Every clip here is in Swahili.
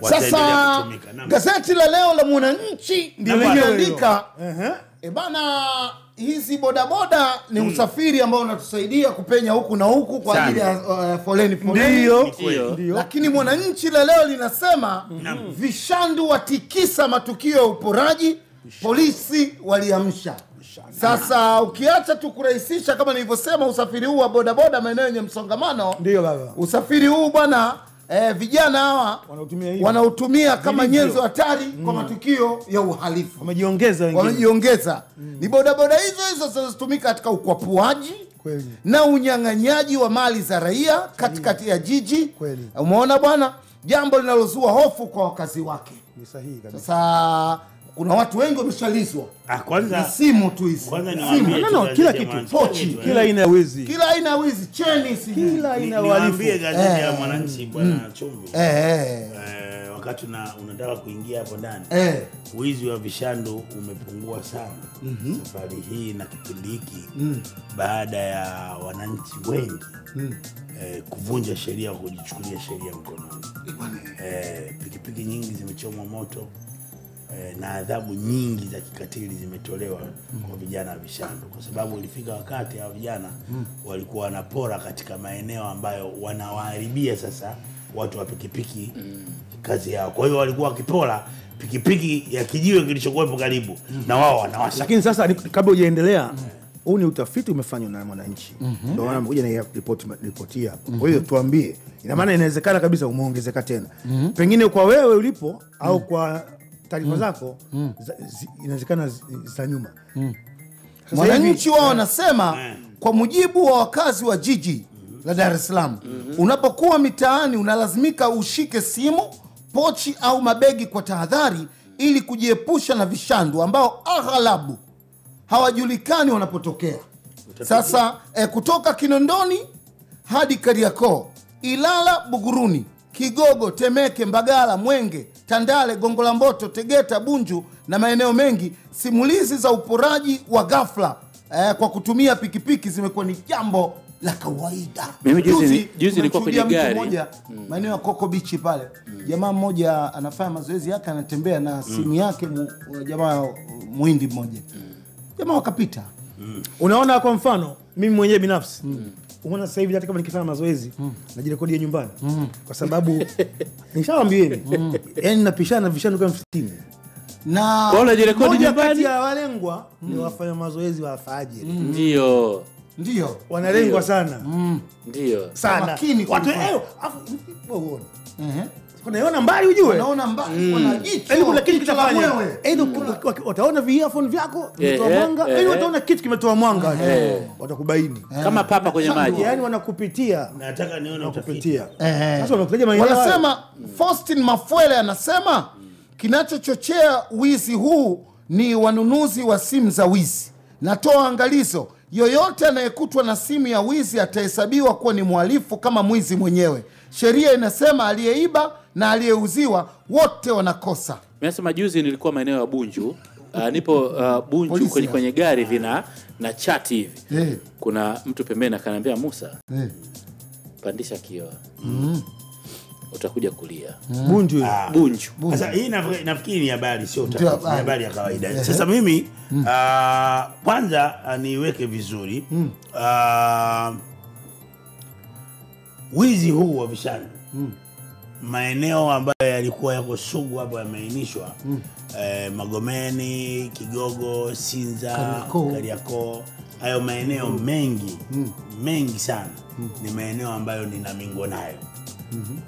Sasa gazeti la leo la Mwananchi ndio limeandika bana, hizi bodaboda ni usafiri ambao unatusaidia kupenya huku na huku kwa ajili ya foleni. Ndio. Lakini Mwananchi la leo linasema vishandu watikisa matukio ya uporaji, polisi waliamsha. Sasa ukiacha tu kurahisisha kama nilivyosema usafiri huu wa bodaboda maeneo yenye msongamano, ndio baba, usafiri huu bwana vijana hawa wanautumia kama nyenzo hatari kwa matukio ya uhalifu. Wamejiongeza. Ni bodaboda hizo zinazotumika katika ukwapuaji na unyang'anyaji wa mali za raia katikati ya jiji. Umeona bwana, jambo linalozua hofu kwa wakazi wake. Ni sahihi kabisa. Sasa kuna watu wengi wameshalizwa. Kwanza simu tu hizi. Kwanza kila kitu, pochi, kila aina ya wizi. Kila aina ya wizi, cheni si kila aina ya uhalifu. Niambie gazeti ya Mwananchi bwana Chumbi. Wakati unataka kuingia hapo ndani. Wizi wa vishando umepungua sana. Safari hii na kipindi hiki baada ya wananchi wengi kuvunja sheria, kujichukulia sheria mkononi. Pikipiki nyingi zimechomwa moto. Na adhabu nyingi za kikatili zimetolewa kwa vijana wa vishando, kwa sababu ilifika wakati hao vijana walikuwa wanapora katika maeneo ambayo wanawaharibia sasa watu wa pikipiki kazi yao. Kwa hiyo walikuwa wakipora pikipiki ya kijiwe kilichokuwepo karibu na wao wanawasha. Lakini sasa kabla hujaendelea, huu ni utafiti umefanywa na Mwananchi. Ndio maana mmoja na ripoti hapo. Kwa hiyo tuambie, ina maana inawezekana kabisa umeongezeka tena. Pengine kwa wewe ulipo au kwa taarifa zako inawezekana za nyuma. Mwananchi wao wanasema kwa mujibu wa wakazi wa jiji la Dar es Salaam, unapokuwa mitaani unalazimika ushike simu, pochi au mabegi kwa tahadhari ili kujiepusha na vishandu ambao aghalabu hawajulikani wanapotokea. Sasa kutoka Kinondoni hadi Kariakoo, Ilala, Buguruni, Kigogo, Temeke, Mbagala, Mwenge, Tandale, Gongo la Mboto, Tegeta, Bunju na maeneo mengi, simulizi za uporaji wa ghafla kwa kutumia pikipiki zimekuwa ni jambo la kawaida. Mimi juzi nilikuwa kwenye gari maeneo ya Coco Beach pale. Jamaa mmoja anafanya mazoezi yake, anatembea na simu yake, jamaa Muhindi mmoja. Jamaa wakapita. Unaona, kwa mfano mimi mwenyewe binafsi umeona sasa hivi hata kama nikifanya mazoezi najirekodia nyumbani kwa sababu nishawaambieni yani napishana vishano kama 50 na wala jirekodi nyumbani. Kati ya walengwa ni wafanya mazoezi wa fajiri. Ndio wanalengwa sana. Ndio sana watu afu uone unaona mbali, ujue unaona mbali, kuna jicho, yani kuna kitu kitafanya aidha wataona earphone vyako kimetoa mwanga, yani wataona kitu kimetoa mwanga, watakubaini kama papa kwenye maji, yani wanakupitia. Nataka nione utapitia. Sasa wamekuja maeneo, wanasema Faustin Mafwele anasema kinachochochea wizi huu ni wanunuzi wa simu za wizi. Natoa angalizo, yoyote anayekutwa na simu ya wizi atahesabiwa kuwa ni mhalifu kama mwizi mwenyewe. Sheria inasema aliyeiba na aliyeuziwa wote wanakosa. Nimesema juzi nilikuwa maeneo ya Bunju. Nipo Bunju kwenye gari vina na chat hivi. Kuna mtu pembeni akaniambia, Musa, pandisha kioo. Utakuja kulia. Bunju. Sasa hii nafikiri ni habari, sio utafiti, habari ya kawaida. Sasa mimi kwanza niweke vizuri wizi huu wa vishano maeneo ambayo yalikuwa yako sugu hapo yameainishwa, Magomeni, Kigogo, Sinza, Kariakoo. Hayo maeneo mengi sana ni maeneo ambayo nina mingo nayo.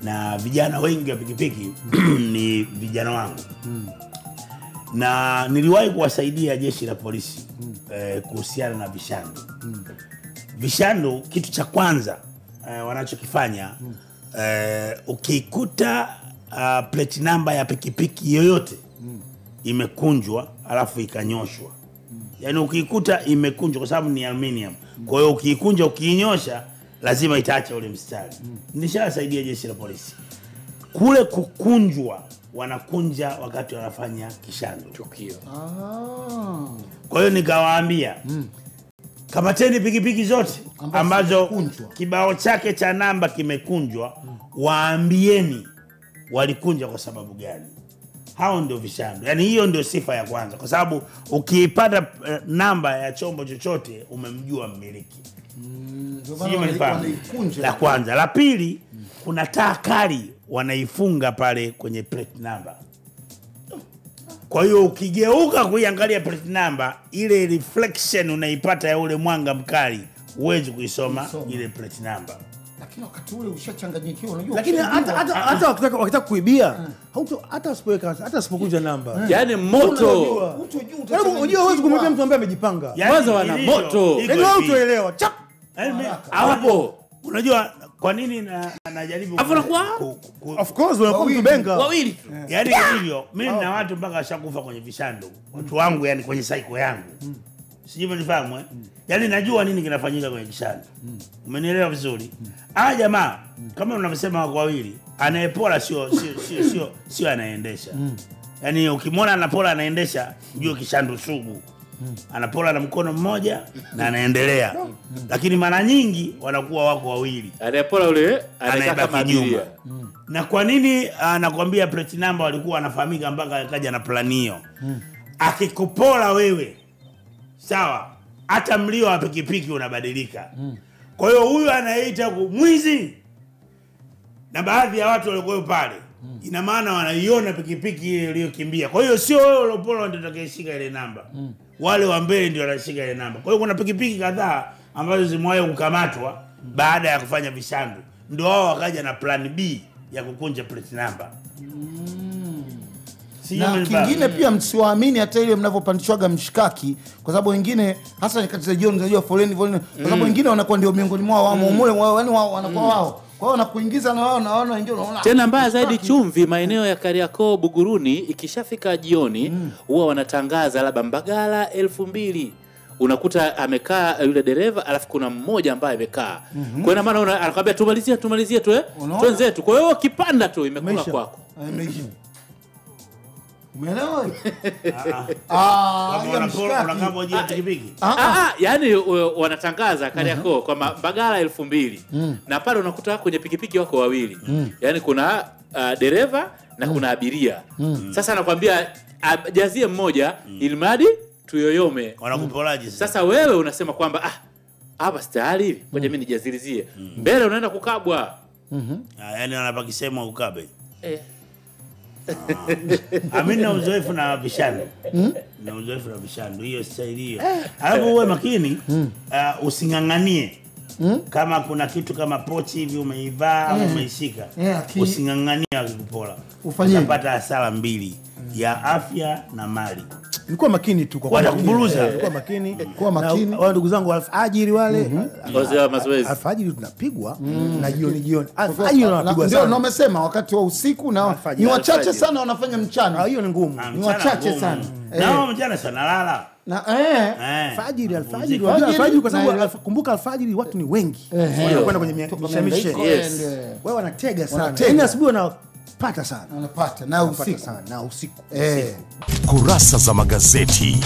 Na vijana wengi wa pikipiki ni vijana wangu. Na niliwahi kuwasaidia jeshi la polisi kuhusiana na vishando. Vishando, kitu cha kwanza wanachokifanya, ukikuta plate number ya pikipiki yoyote imekunjwa alafu ikanyoshwa, yani ukikuta imekunjwa kwa sababu ni aluminium, kwa hiyo ukikunja ukiinyosha lazima itaacha ule mstari. Nishawasaidia jeshi la polisi kule kukunjwa, wanakunja wakati wanafanya kishando tukio. Kwa hiyo nikawaambia kamateni pikipiki zote ambazo kibao chake cha namba kimekunjwa, waambieni walikunja kwa sababu gani. Hao ndio vishando. Yaani hiyo ndio sifa ya kwanza, kwa sababu ukiipata namba ya chombo chochote umemjua mmiliki. La kwanza. La pili, kuna taa kali wanaifunga pale kwenye plate number. Kwa hiyo ukigeuka kuiangalia plate number, ile reflection unaipata ya ule mwanga mkali, huwezi kuisoma ile plate number. Lakini wakati ule ushachanganyikiwa, unajua. Lakini hata wakitaka kuibia, hata usipoweka, hata usipokunja namba. Yaani moto. Unajua huwezi kumwambia mtu ambaye amejipanga. Kwanza wana moto. Yaani wao tuelewa. Chap. Hapo. Unajua kwa nini najaribu of course wanakuwa mtubenga wawili tu. Yaani hivyo mimi na watu mpaka washakufa kwenye vishando. Watu wangu yani kwenye cycle yangu. Sijui mnifahamu Yaani najua nini kinafanyika kwenye kishando. Umenielewa vizuri? Jamaa kama unavyosema wako wawili, anayepola sio anaendesha. Yaani ukimwona anapola anaendesha, unajua kishando sugu. Anapola na mkono mmoja na anaendelea. Lakini mara nyingi wanakuwa wako wawili. Anayepola ule anaibaki nyuma. Na kwa nini anakuambia plate number walikuwa wanafahamika mpaka akaja na plani hiyo? Akikupola wewe, sawa, hata mlio wa pikipiki unabadilika. Kwa hiyo huyu anaita mwizi. Na baadhi ya watu walikuwa pale, ina maana wanaiona pikipiki ile iliyokimbia. Kwa hiyo sio wewe ulopola ndio utakayeshika ile namba. Wale wa mbele ndio wanashika ile namba. Kwa hiyo kuna pikipiki kadhaa ambazo zimewahi kukamatwa baada ya kufanya vishando. Ndio wao wakaja na plan B ya kukunja plate number. Na kingine pia msiwaamini hata ile mnavyopandishwaga mshikaki, kwa sababu wengine hasa nyakati za jioni unajua foleni kwa sababu wengine wanakuwa ndio miongoni mwao wamo mule yani wao wanakuwa wao. Kwa hiyo wanakuingiza na wao naona wengine unaona. Tena mbaya zaidi chumvi maeneo ya Kariakoo Buguruni ikishafika jioni huwa wanatangaza labda Mbagala 2000. Unakuta amekaa yule dereva alafu kuna mmoja ambaye amekaa. Kwa hiyo maana anakuambia tumalizie tu twenzetu. Kwa hiyo ukipanda tu imekula kwako. Umeelewa? Yaani wanatangaza Kariakoo kwamba Mbagala 2000 na pale unakuta kwenye pikipiki wako wawili. Yaani kuna dereva na kuna abiria. Sasa anakuambia jazie mmoja ili mradi tuyoyome. Wanakupolaje sasa wewe unasema kwamba hapa stahili hivi ngoja mimi nijazilizie. Mbele unaenda kukabwa. Yaani anapakisema ukabe. Amina uzoefu na vishando. Na uzoefu na vishando hiyo style hiyo. Alafu uwe makini usinganganie. Kama kuna kitu kama pochi hivi umeivaa au umeishika. Usinganganie akikupola. Utapata hasara mbili ya afya na mali. Nilikuwa makini tu kwa kuburuza. Nilikuwa makini. Kwa makini. Wao ndugu zangu alfajiri wale. Wazee mazoezi. Alfajiri tunapigwa na jioni. Alfajiri tunapigwa sana. Ndio umesema wakati wa usiku na ni wachache sana wanafanya mchana. Hiyo ni ngumu. Ni wachache sana. Nao mchana sana lala. Na alfajiri alfajiri kwa sababu kumbuka alfajiri watu ni wengi. Wanakwenda kwenye mishemishe. Wao wanatega sana. Yaani asubuhi wanapata sana. Wanapata na usiku sana na usiku. Kurasa za magazeti.